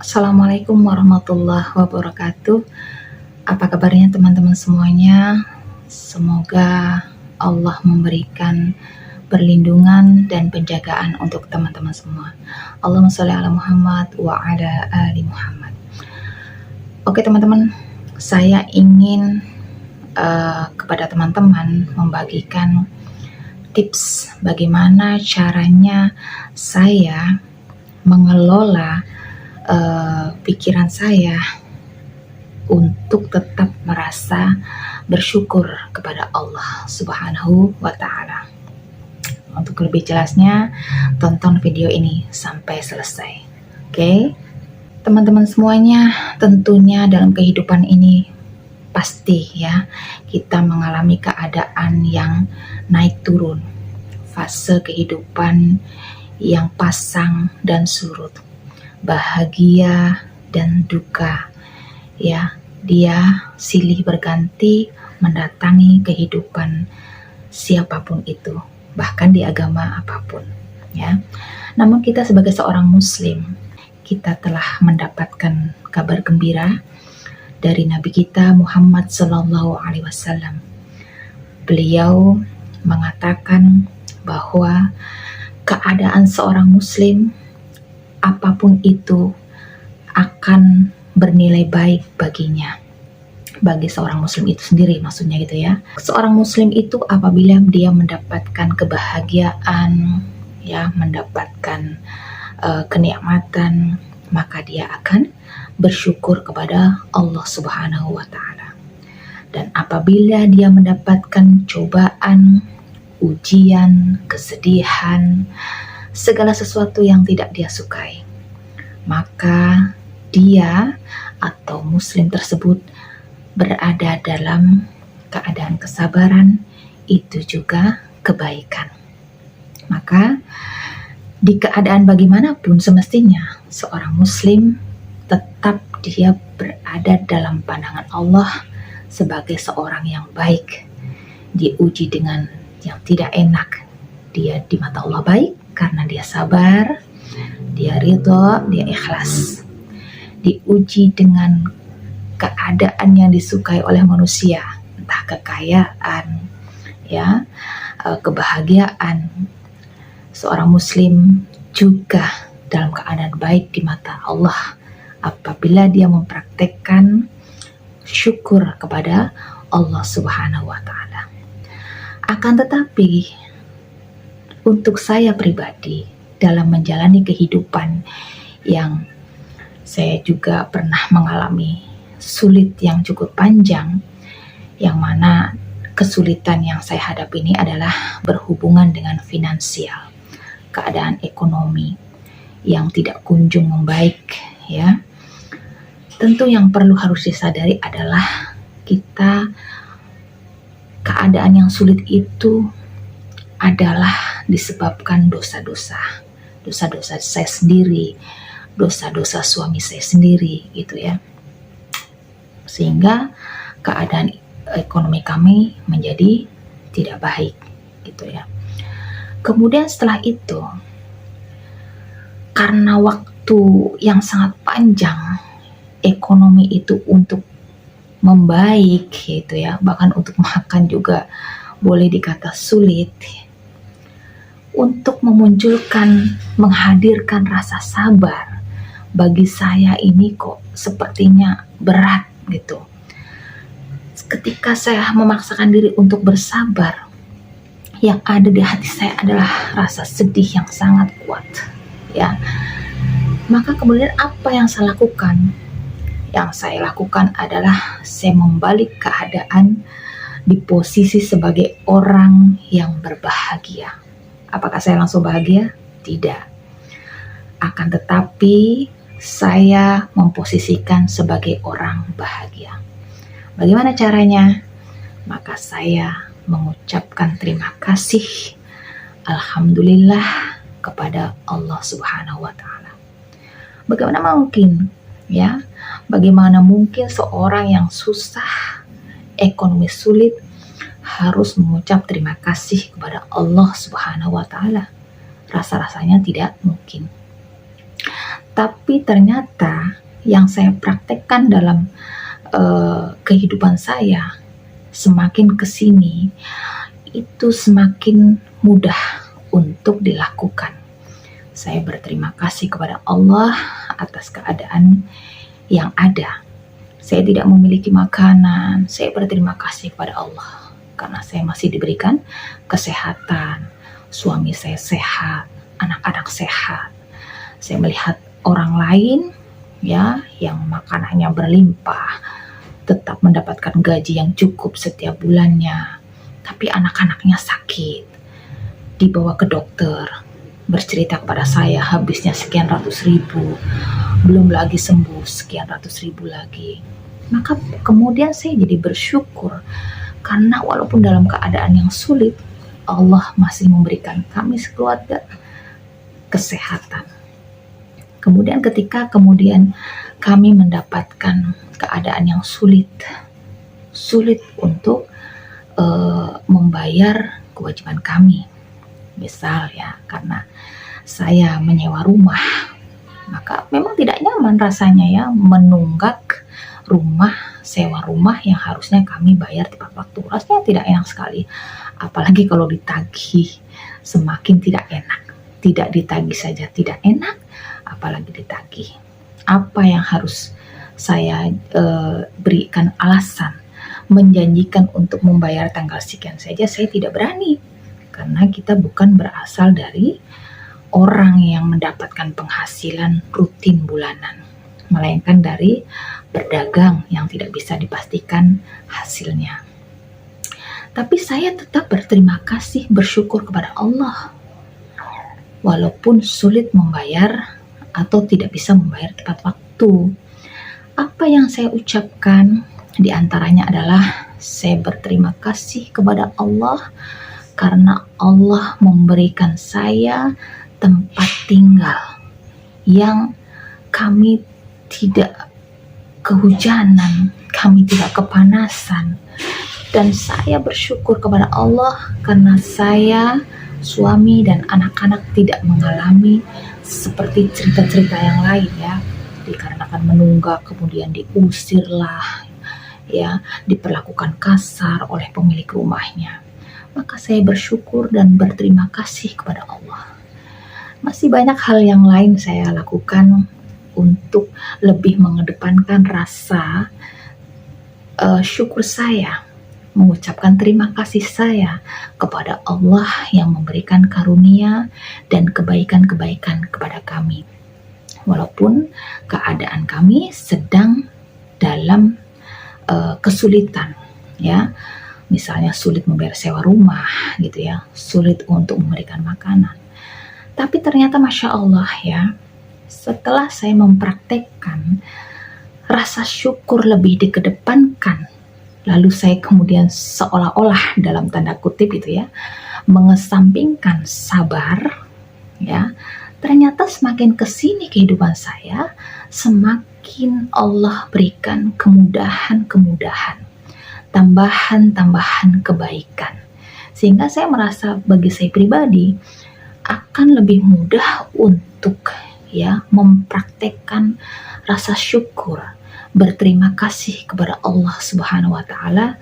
Assalamualaikum warahmatullahi wabarakatuh. Apa kabarnya teman-teman semuanya? Semoga Allah memberikan perlindungan dan penjagaan untuk teman-teman semua. Allahumma sholli ala Muhammad wa ala ali Muhammad. Oke teman-teman, saya ingin kepada teman-teman membagikan tips bagaimana caranya saya mengelola pikiran saya untuk tetap merasa bersyukur kepada Allah Subhanahu wa Ta'ala. Untuk lebih jelasnya, tonton video ini sampai selesai. Oke, teman-teman semuanya, tentunya dalam kehidupan ini pasti ya kita mengalami keadaan yang naik turun, fase kehidupan yang pasang dan surut, bahagia dan duka ya, dia silih berganti mendatangi kehidupan siapapun itu, bahkan di agama apapun ya. Namun kita sebagai seorang muslim, kita telah mendapatkan kabar gembira dari Nabi kita Muhammad Sallallahu Alaihi Wasallam. Beliau mengatakan bahwa keadaan seorang muslim apapun itu akan bernilai baik baginya, bagi seorang muslim itu sendiri maksudnya gitu ya. Seorang muslim itu apabila dia mendapatkan kebahagiaan ya, mendapatkan kenikmatan, maka dia akan bersyukur kepada Allah Subhanahu wa Ta'ala. Dan apabila dia mendapatkan cobaan, ujian, kesedihan, segala sesuatu yang tidak dia sukai, maka dia atau muslim tersebut berada dalam keadaan kesabaran, itu juga kebaikan. Maka di keadaan bagaimanapun semestinya seorang muslim tetap dia berada dalam pandangan Allah sebagai seorang yang baik. Diuji dengan yang tidak enak, dia di mata Allah baik karena dia sabar, dia ridho, dia ikhlas. Diuji dengan keadaan yang disukai oleh manusia, entah kekayaan ya, kebahagiaan, seorang muslim juga dalam keadaan baik di mata Allah apabila dia mempraktekkan syukur kepada Allah Subhanahu wa Ta'ala. Akan tetapi untuk saya pribadi dalam menjalani kehidupan yang saya juga pernah mengalami sulit yang cukup panjang, yang mana kesulitan yang saya hadapi ini adalah berhubungan dengan finansial, keadaan ekonomi yang tidak kunjung membaik ya. Tentu yang perlu harus disadari adalah kita, keadaan yang sulit itu adalah disebabkan dosa-dosa saya sendiri, dosa-dosa suami saya sendiri gitu ya, sehingga keadaan ekonomi kami menjadi tidak baik gitu ya. Kemudian setelah itu, karena waktu yang sangat panjang ekonomi itu untuk membaik gitu ya, bahkan untuk makan juga boleh dikata sulit, untuk memunculkan, menghadirkan rasa sabar bagi saya ini kok sepertinya berat gitu. Ketika saya memaksakan diri untuk bersabar, yang ada di hati saya adalah rasa sedih yang sangat kuat ya. Maka kemudian apa yang saya lakukan? Yang saya lakukan adalah saya membalik keadaan di posisi sebagai orang yang berbahagia. Apakah saya langsung bahagia? Tidak. Akan tetapi saya memposisikan sebagai orang bahagia. Bagaimana caranya? Maka saya mengucapkan terima kasih, alhamdulillah kepada Allah Subhanahu wa Ta'ala. Bagaimana mungkin ya? Bagaimana mungkin seorang yang susah, ekonomi sulit, harus mengucap terima kasih kepada Allah Subhanahu wa Ta'ala? Rasa-rasanya tidak mungkin. Tapi ternyata yang saya praktekkan dalam kehidupan saya, semakin kesini itu semakin mudah untuk dilakukan. Saya berterima kasih kepada Allah atas keadaan yang ada. Saya tidak memiliki makanan, saya berterima kasih kepada Allah karena saya masih diberikan kesehatan, suami saya sehat, anak-anak sehat. Saya melihat orang lain ya yang makanannya berlimpah, tetap mendapatkan gaji yang cukup setiap bulannya, tapi anak-anaknya sakit, dibawa ke dokter, bercerita kepada saya habisnya sekian ratus ribu, belum lagi sembuh sekian ratus ribu lagi. Maka kemudian saya jadi bersyukur karena walaupun dalam keadaan yang sulit, Allah masih memberikan kami sekeluarga kesehatan. Kemudian ketika kami mendapatkan keadaan yang sulit untuk membayar kewajiban kami. Misal ya, karena saya menyewa rumah, maka memang tidak nyaman rasanya ya menunggak sewa rumah yang harusnya kami bayar tepat waktu. Rasanya tidak enak sekali, apalagi kalau ditagih, semakin tidak enak. Tidak ditagih saja tidak enak, apalagi ditagih. Apa yang harus saya berikan alasan, menjanjikan untuk membayar tanggal sekian saja saya tidak berani, karena kita bukan berasal dari orang yang mendapatkan penghasilan rutin bulanan, melainkan dari berdagang yang tidak bisa dipastikan hasilnya. Tapi saya tetap berterima kasih, bersyukur kepada Allah walaupun sulit membayar atau tidak bisa membayar tepat waktu. Apa yang saya ucapkan di antaranya adalah saya berterima kasih kepada Allah karena Allah memberikan saya tempat tinggal yang kami tidak kehujanan, kami tidak kepanasan. Dan saya bersyukur kepada Allah karena saya, suami dan anak-anak tidak mengalami seperti cerita-cerita yang lain ya, dikarenakan menunggak kemudian diusirlah ya, diperlakukan kasar oleh pemilik rumahnya. Maka saya bersyukur dan berterima kasih kepada Allah. Masih banyak hal yang lain saya lakukan untuk lebih mengedepankan rasa syukur saya, mengucapkan terima kasih saya kepada Allah yang memberikan karunia dan kebaikan-kebaikan kepada kami. Walaupun keadaan kami sedang dalam kesulitan ya, misalnya sulit membayar sewa rumah gitu ya, sulit untuk memberikan makanan. Tapi ternyata Masya Allah ya, setelah saya mempraktekkan rasa syukur lebih dikedepankan, lalu saya kemudian seolah-olah dalam tanda kutip itu ya, mengesampingkan sabar ya, ternyata semakin kesini kehidupan saya, semakin Allah berikan kemudahan-kemudahan, tambahan-tambahan kebaikan, sehingga saya merasa bagi saya pribadi akan lebih mudah untuk ya mempraktekkan rasa syukur, berterima kasih kepada Allah Subhanahu wa Ta'ala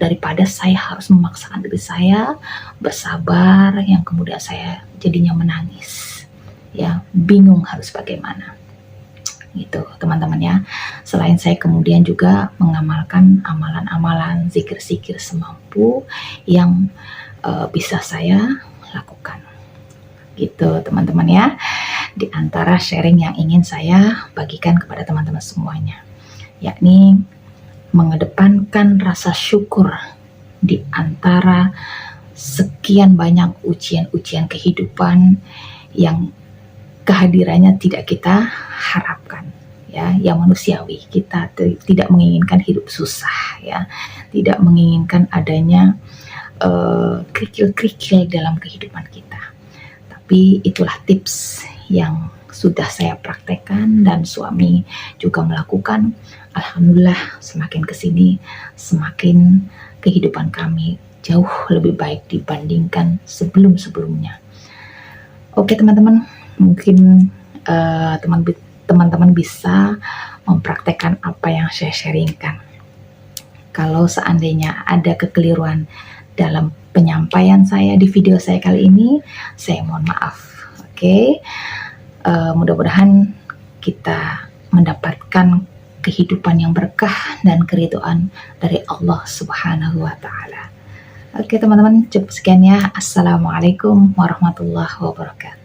daripada saya harus memaksakan diri saya bersabar yang kemudian saya jadinya menangis ya, bingung harus bagaimana gitu teman-teman ya. Selain saya kemudian juga mengamalkan amalan-amalan zikir-zikir semampu yang bisa saya lakukan gitu teman-teman ya. Di antara sharing yang ingin saya bagikan kepada teman-teman semuanya, yakni mengedepankan rasa syukur di antara sekian banyak ujian-ujian kehidupan yang kehadirannya tidak kita harapkan ya, yang manusiawi. Kita tidak menginginkan hidup susah ya, tidak menginginkan adanya kerikil-kerikil dalam kehidupan kita. Tapi itulah tips yang sudah saya praktekkan dan suami juga melakukan. Alhamdulillah semakin kesini semakin kehidupan kami jauh lebih baik dibandingkan sebelum-sebelumnya. Oke teman-teman, mungkin teman-teman bisa mempraktekkan apa yang saya sharingkan. Kalau seandainya ada kekeliruan dalam penyampaian saya di video saya kali ini, saya mohon maaf. Oke, mudah-mudahan kita mendapatkan kehidupan yang berkah dan keridhaan dari Allah Subhanahu wa Ta'ala. Oke, teman-teman, cukup sekian ya. Assalamualaikum warahmatullahi wabarakatuh.